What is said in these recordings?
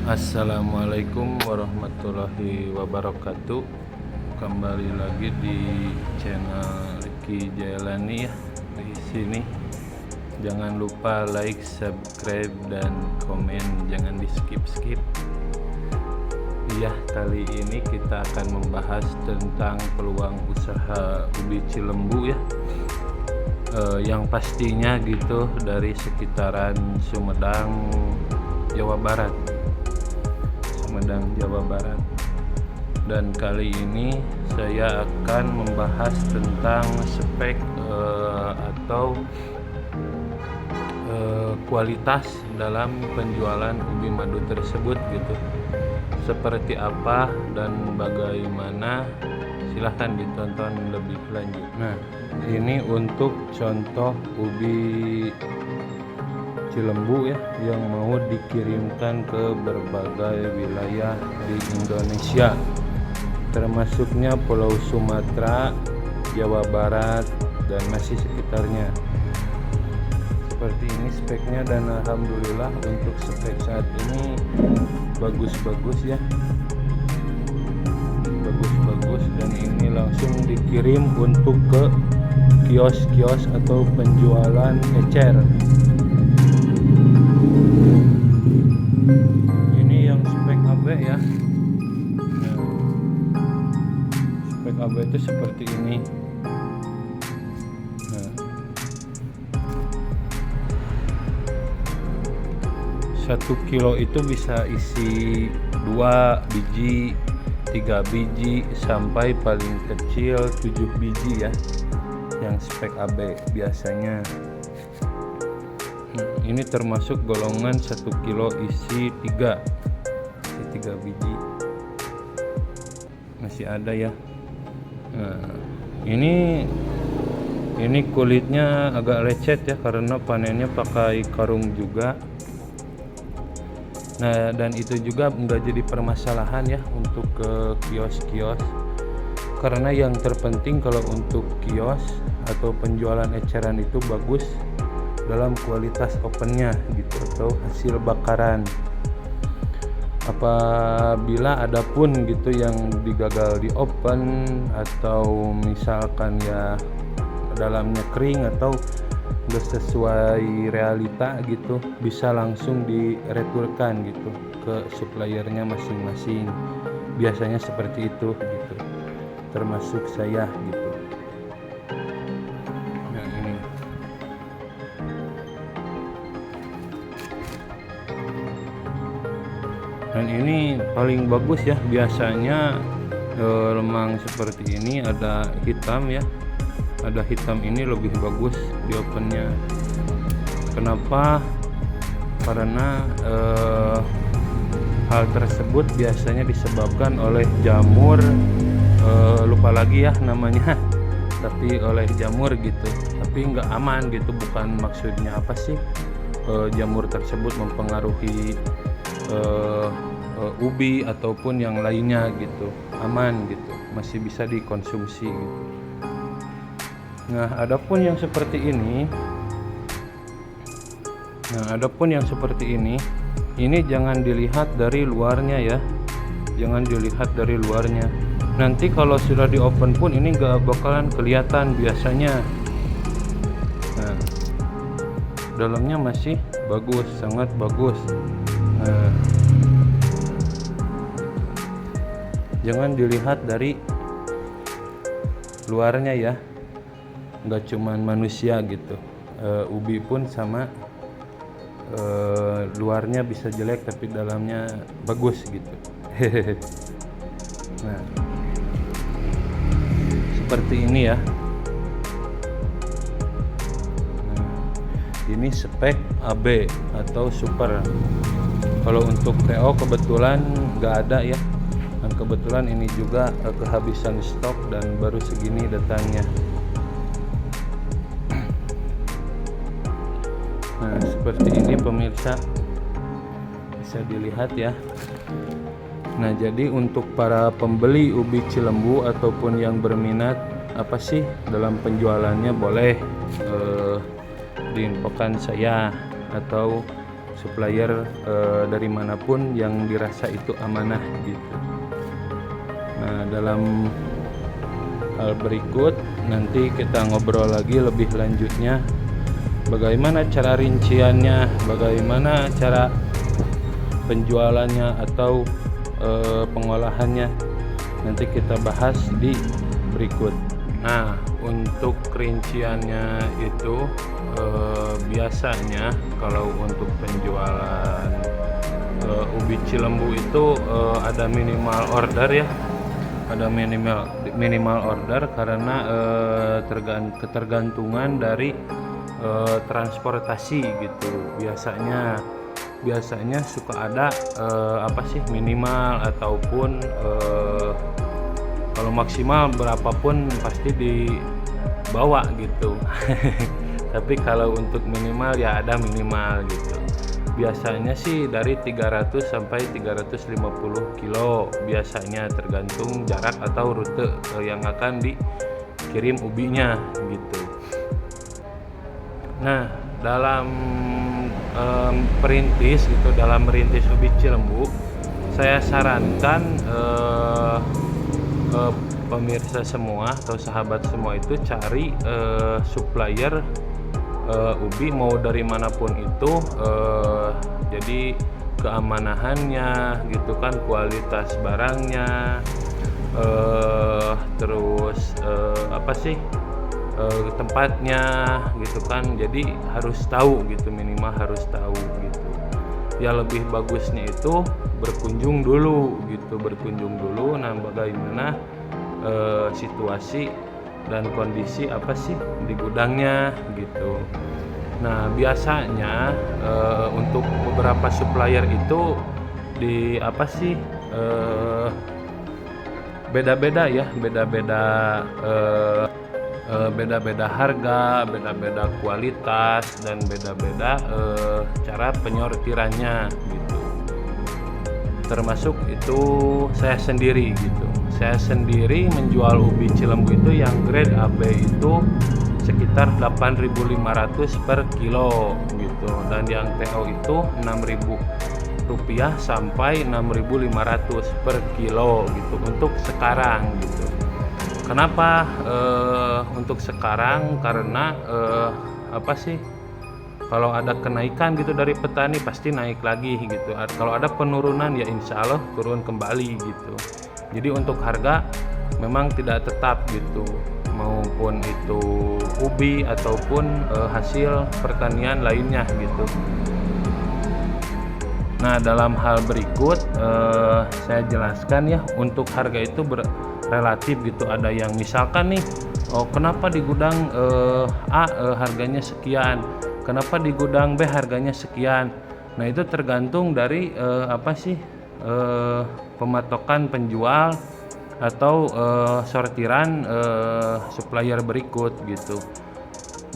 Assalamualaikum warahmatullahi wabarakatuh. Kembali lagi di channel Ricky Jailani ya. Di sini jangan lupa like, subscribe dan komen, jangan di skip. Iya, kali ini kita akan membahas tentang peluang usaha ubi cilembu ya. Yang pastinya gitu dari sekitaran Sumedang, Jawa Barat. Jawa Barat. Dan kali ini saya akan membahas tentang spek atau kualitas dalam penjualan ubi madu tersebut gitu. Seperti apa dan bagaimana, silahkan ditonton lebih lanjut. Nah, ini untuk contoh ubi cilembu ya yang mau dikirimkan ke berbagai wilayah di Indonesia, termasuknya Pulau Sumatera, Jawa Barat dan masih sekitarnya. Seperti ini speknya, dan alhamdulillah untuk spek saat ini bagus-bagus ya, bagus-bagus, dan ini langsung dikirim untuk ke kios-kios atau penjualan ecer. Ini yang spek AB ya. Nah, spek AB itu seperti ini. Nah, 1 kilo itu bisa isi 2 biji, 3 biji, sampai paling kecil 7 biji ya, yang spek AB biasanya. Ini termasuk golongan 1 kilo isi 3 biji, masih ada ya. Nah, ini kulitnya agak lecet ya karena panennya pakai karung juga. Nah, dan itu juga enggak jadi permasalahan ya untuk ke kios-kios, karena yang terpenting kalau untuk kios atau penjualan eceran itu bagus dalam kualitas opennya gitu, atau hasil bakaran. Apabila ada pun gitu yang digagal di open, atau misalkan ya dalamnya kering atau udah sesuai realita gitu, bisa langsung direturkan gitu ke suppliernya masing-masing. Biasanya seperti itu gitu, termasuk saya gitu. Dan ini paling bagus ya, biasanya lemang seperti ini ada hitam ya, ada hitam, ini lebih bagus di opennya. Kenapa? Karena hal tersebut biasanya disebabkan oleh jamur, lupa lagi ya namanya, tapi oleh jamur gitu, tapi nggak aman gitu. Bukan maksudnya apa sih jamur tersebut mempengaruhi ubi ataupun yang lainnya gitu, aman gitu, masih bisa dikonsumsi gitu. Nah, adapun yang seperti ini, ini jangan dilihat dari luarnya ya, jangan dilihat dari luarnya. Nanti kalau sudah di open pun ini nggak bakalan kelihatan biasanya. Nah, dalamnya masih bagus, sangat bagus. Nah, jangan dilihat dari luarnya ya, nggak cuman manusia gitu, ubi pun sama, luarnya bisa jelek tapi dalamnya bagus gitu. Nah, seperti ini ya. Nah, ini spek AB atau super. Kalau untuk PO kebetulan nggak ada ya, dan kebetulan ini juga kehabisan stok dan baru segini datangnya. Nah, seperti ini pemirsa, bisa dilihat ya. Nah, jadi untuk para pembeli ubi cilembu ataupun yang berminat apa sih dalam penjualannya, boleh diinfokan saya, atau supplier dari manapun yang dirasa itu amanah gitu. Nah, dalam hal berikut nanti kita ngobrol lagi lebih lanjutnya bagaimana cara rinciannya, bagaimana cara penjualannya atau pengolahannya, nanti kita bahas di berikut. Nah, untuk rinciannya itu biasanya kalau untuk penjualan ubi Cilembu itu ada minimal order ya, ada minimal order karena ketergantungan dari transportasi gitu. Biasanya suka ada minimal ataupun kalau maksimal berapapun pasti dibawa gitu. Tapi kalau untuk minimal ya ada minimal gitu. Biasanya sih dari 300 sampai 350 kilo biasanya, tergantung jarak atau rute yang akan dikirim ubinya gitu. Nah, dalam merintis ubi Cilembu, saya sarankan pemirsa semua atau sahabat semua itu cari supplier ubi mau dari manapun itu, jadi keamanahannya gitu kan, kualitas barangnya, terus tempatnya gitu kan, jadi harus tahu gitu, minimal harus tahu gitu. Ya lebih bagusnya itu berkunjung dulu. Nah, bagaimana situasi dan kondisi di gudangnya gitu. Nah, biasanya untuk beberapa supplier itu beda-beda ya, beda-beda harga, beda-beda kualitas, dan beda-beda cara penyortirannya gitu. Termasuk itu saya sendiri gitu. Saya sendiri menjual ubi Cilembu itu yang grade AB itu sekitar 8.500 per kilo gitu, dan yang TO itu Rp6.000 sampai 6.500 per kilo gitu untuk sekarang gitu. Kenapa untuk sekarang? Karena kalau ada kenaikan gitu dari petani pasti naik lagi gitu. Kalau ada penurunan ya insya Allah turun kembali gitu. Jadi untuk harga memang tidak tetap gitu, maupun itu ubi ataupun hasil pertanian lainnya gitu. Nah, dalam hal berikut saya jelaskan ya, untuk harga itu relatif gitu. Ada yang misalkan nih, kenapa di gudang A harganya sekian, kenapa di gudang B harganya sekian. Nah, itu tergantung dari pematokan penjual atau sortiran supplier berikut gitu.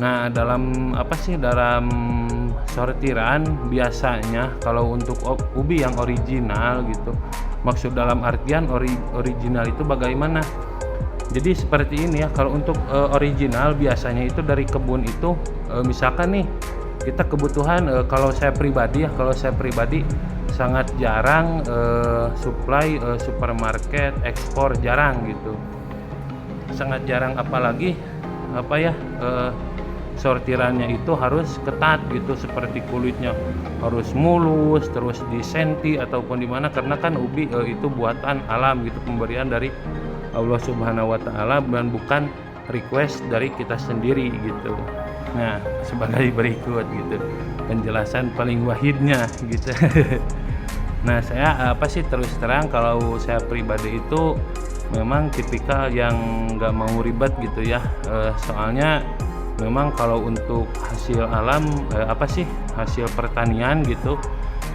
Nah, dalam dalam sortiran biasanya kalau untuk ubi yang original gitu, maksud dalam artian original itu bagaimana? Jadi seperti ini ya, kalau untuk original biasanya itu dari kebun itu, misalkan nih kita kebutuhan, kalau saya pribadi sangat jarang supply supermarket ekspor, jarang gitu, sangat jarang, apalagi sortirannya itu harus ketat gitu, seperti kulitnya harus mulus, terus disenti ataupun dimana, karena kan ubi itu buatan alam gitu, pemberian dari Allah Subhanahu wa Ta'ala, dan bukan request dari kita sendiri gitu. Nah, sebagai berikut gitu penjelasan paling wahidnya gitu. Nah, saya terus terang, kalau saya pribadi itu memang tipikal yang nggak mau ribet gitu ya, soalnya memang kalau untuk hasil alam hasil pertanian gitu,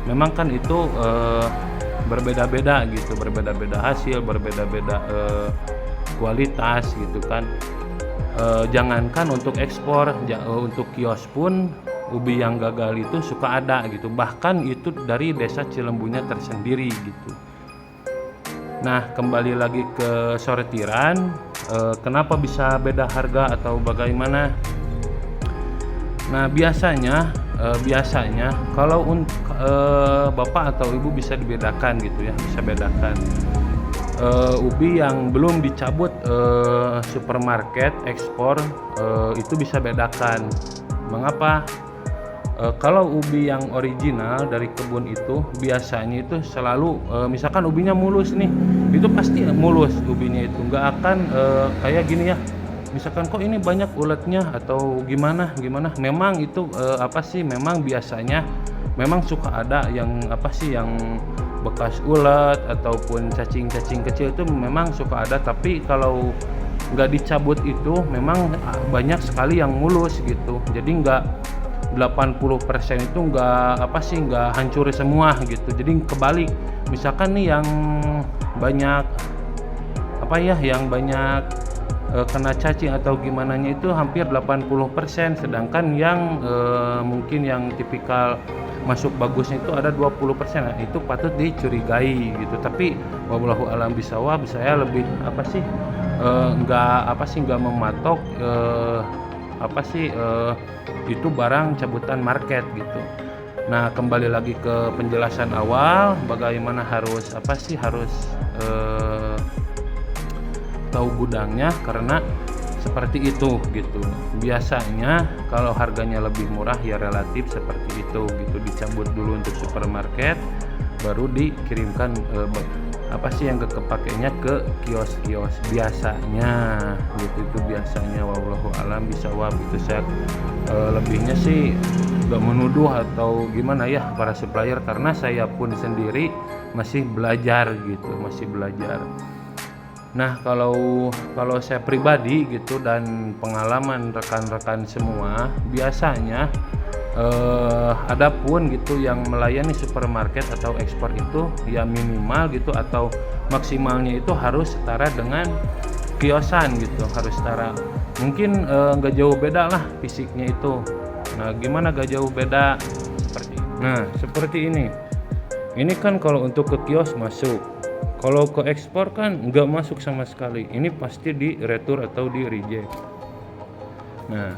memang kan itu berbeda-beda gitu, berbeda-beda hasil, berbeda-beda kualitas gitu kan. Jangankan untuk ekspor, untuk kios pun ubi yang gagal itu suka ada gitu, bahkan itu dari desa Cilembunya tersendiri gitu. Nah, kembali lagi ke sortiran, kenapa bisa beda harga atau bagaimana? Nah, biasanya biasanya kalau bapak atau ibu bisa dibedakan gitu ya, bisa bedakan ubi yang belum dicabut supermarket ekspor, itu bisa bedakan. Mengapa? Kalau ubi yang original dari kebun itu biasanya itu selalu misalkan ubinya mulus nih, itu pasti mulus ubinya itu, nggak akan kayak gini ya. Misalkan kok ini banyak uletnya atau gimana, memang itu memang biasanya memang suka ada yang yang bekas ulet ataupun cacing-cacing kecil itu memang suka ada, tapi kalau nggak dicabut itu memang banyak sekali yang mulus gitu. Jadi nggak 80% itu nggak hancur semua gitu. Jadi kebalik, misalkan nih yang banyak yang banyak kena cacing atau gimana itu hampir 80%, sedangkan yang mungkin yang tipikal masuk bagusnya itu ada 20%. Nah, itu patut dicurigai gitu. Tapi wallahu alam bisawab, saya lebih nggak mematok itu barang cabutan market gitu. Nah, kembali lagi ke penjelasan awal, bagaimana harus tahu gudangnya, karena seperti itu gitu. Biasanya kalau harganya lebih murah ya relatif seperti itu gitu, dicabut dulu untuk supermarket baru dikirimkan yang kepakainya ke kios-kios biasanya gitu. Itu biasanya, wallahu alam bisawab. Itu saya lebihnya sih gak menuduh atau gimana ya para supplier, karena saya pun sendiri masih belajar gitu, masih belajar. Nah, kalau saya pribadi gitu dan pengalaman rekan-rekan semua, biasanya adapun gitu yang melayani supermarket atau ekspor itu ya minimal gitu atau maksimalnya itu harus setara dengan kiosan gitu, harus setara. Mungkin nggak jauh beda lah fisiknya itu. Nah, gimana gak jauh beda? Seperti ini. Ini kan kalau untuk ke kios masuk. Kalau ke ekspor kan nggak masuk sama sekali. Ini pasti di retur atau di reject. Nah,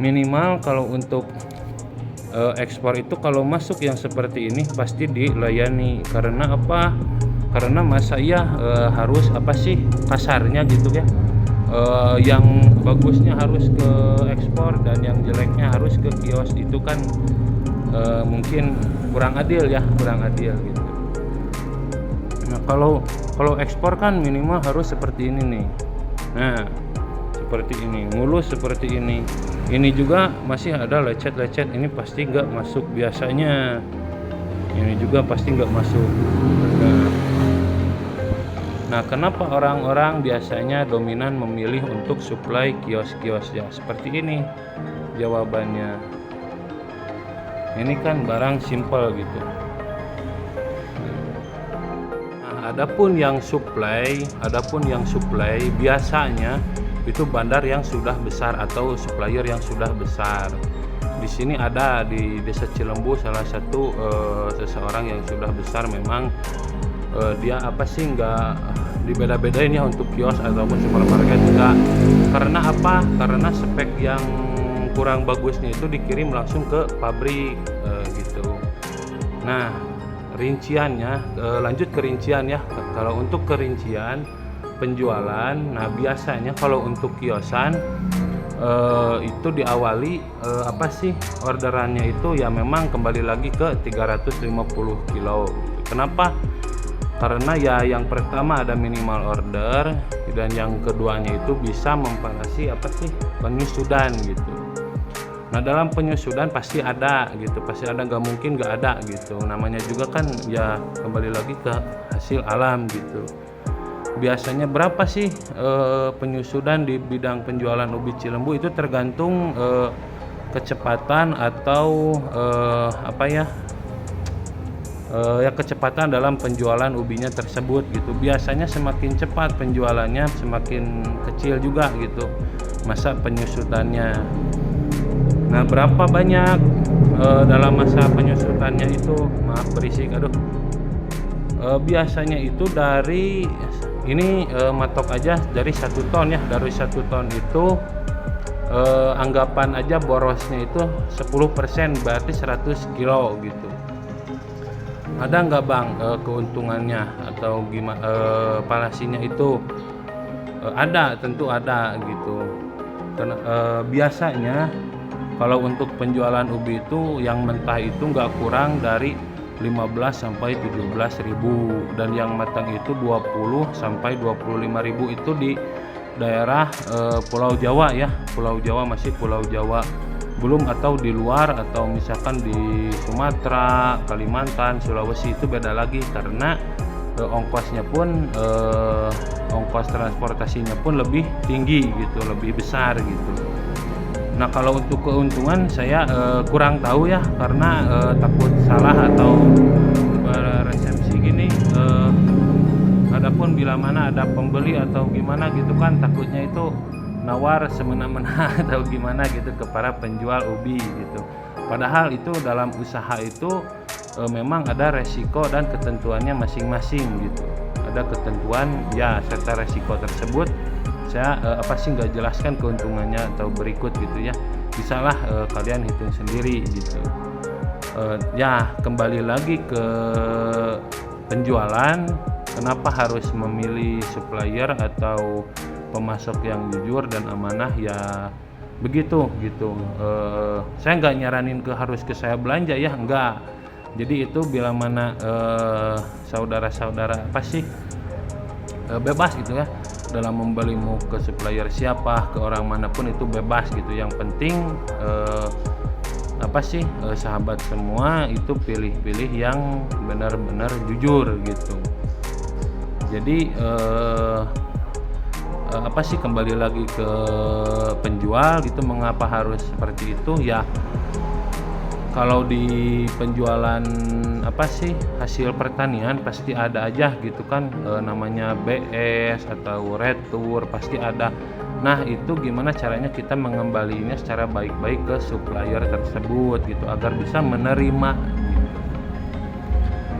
minimal kalau untuk ekspor itu kalau masuk yang seperti ini pasti dilayani. Karena apa? Karena masa harus kasarnya gitu ya. Yang bagusnya harus ke ekspor dan yang jeleknya harus ke kios. Itu kan mungkin kurang adil gitu. Nah, kalau ekspor kan minimal harus seperti ini nih. Nah, seperti ini, mulus seperti ini. Ini juga masih ada lecet-lecet, ini pasti nggak masuk biasanya. Ini juga pasti nggak masuk. Nah, kenapa orang-orang biasanya dominan memilih untuk supply kios-kios ya seperti ini? Jawabannya, ini kan barang simple gitu. Adapun yang supply biasanya itu bandar yang sudah besar atau supplier yang sudah besar. Di sini ada di Desa Cilembu salah satu seseorang yang sudah besar, memang dia nggak dibeda-bedain ya untuk kios ataupun supermarket enggak. Karena apa? Karena spek yang kurang bagusnya itu dikirim langsung ke pabrik gitu. Nah, rinciannya, lanjut ke rincian ya. Kalau untuk kerincian penjualan, nah biasanya kalau untuk kiosan itu diawali orderannya itu ya memang kembali lagi ke 350 kilo. Kenapa? Karena ya yang pertama ada minimal order dan yang keduanya itu bisa membatasi penyusudan gitu. Nah, dalam penyusudan pasti ada gitu, nggak mungkin nggak ada gitu. Namanya juga kan ya kembali lagi ke hasil alam gitu. Biasanya berapa sih penyusudan di bidang penjualan ubi Cilembu? Itu tergantung kecepatan atau kecepatan dalam penjualan ubinya tersebut gitu. Biasanya semakin cepat penjualannya semakin kecil juga gitu masa penyusutannya. Nah, berapa banyak dalam masa penyusutannya itu, maaf berisik, biasanya itu dari ini matok aja dari 1 ton ya, dari 1 ton itu anggapan aja borosnya itu 10%, berarti 100 kilo gitu. Ada nggak Bang keuntungannya atau gimana palasinya itu? Ada, tentu ada gitu. Karena biasanya kalau untuk penjualan ubi itu yang mentah itu nggak kurang dari 15 sampai 17.000, dan yang matang itu 20 sampai 25.000 itu di daerah Pulau Jawa ya, Pulau Jawa, masih Pulau Jawa, belum atau di luar atau misalkan di Sumatera, Kalimantan, Sulawesi itu beda lagi karena ongkosnya pun ongkos transportasinya pun lebih tinggi gitu, lebih besar gitu. Nah kalau untuk keuntungan saya kurang tahu ya, karena takut salah atau resepsi gini. Adapun bila mana ada pembeli atau gimana gitu kan, takutnya itu nawar semena-mena atau gimana gitu ke para penjual ubi gitu. Padahal itu dalam usaha itu memang ada resiko dan ketentuannya masing-masing gitu. Ada ketentuan ya serta resiko tersebut. Saya nggak jelaskan keuntungannya atau berikut gitu ya. Bisalah kalian hitung sendiri gitu. Ya kembali lagi ke penjualan, kenapa harus memilih supplier atau pemasok yang jujur dan amanah ya begitu gitu. Saya nggak nyaranin harus ke saya belanja ya, enggak. Jadi itu bila mana saudara-saudara bebas gitu ya dalam membeli, mau ke supplier siapa, ke orang manapun itu bebas gitu. Yang penting sahabat semua itu pilih-pilih yang benar-benar jujur gitu. Jadi kembali lagi ke penjual gitu, mengapa harus seperti itu ya. Kalau di penjualan hasil pertanian pasti ada aja gitu kan, namanya BS atau retur pasti ada. Nah itu gimana caranya kita mengembalinya secara baik-baik ke supplier tersebut gitu agar bisa menerima gitu.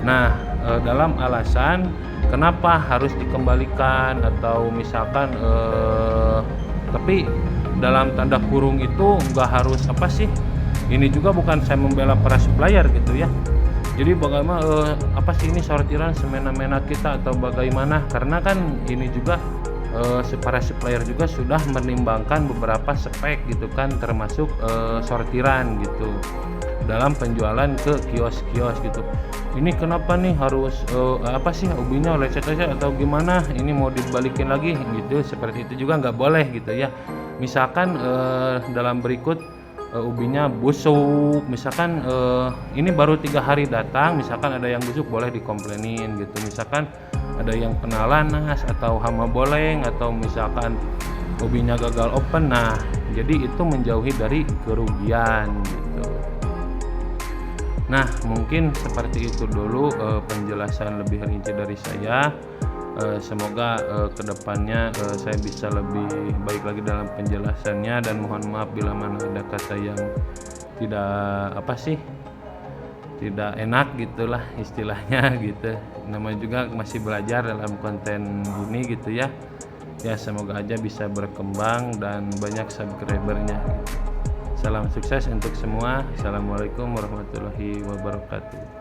Nah dalam alasan kenapa harus dikembalikan atau misalkan tapi dalam tanda kurung itu nggak harus ini juga bukan saya membela para supplier gitu ya. Jadi bagaimana ini sortiran semena-mena kita atau bagaimana, karena kan ini juga para supplier juga sudah menimbangkan beberapa spek gitu kan, termasuk sortiran gitu dalam penjualan ke kios-kios gitu. Ini kenapa nih harus ubinya lecet-lecet atau gimana, ini mau dibalikin lagi gitu, seperti itu juga nggak boleh gitu ya. Misalkan dalam berikut ubinya busuk, misalkan ini baru 3 hari datang, misalkan ada yang busuk boleh dikomplenin gitu. Misalkan ada yang kena lanas atau hama boleng atau misalkan ubinya gagal open, nah jadi itu menjauhi dari kerugian gitu. Nah mungkin seperti itu dulu penjelasan lebih rinci dari saya. Semoga kedepannya saya bisa lebih baik lagi dalam penjelasannya, dan mohon maaf bila mana ada kata yang tidak enak gitulah istilahnya gitu. Namanya juga masih belajar dalam konten ini gitu ya. Ya semoga aja bisa berkembang dan banyak subscribernya gitu. Salam sukses untuk semua. Assalamualaikum warahmatullahi wabarakatuh.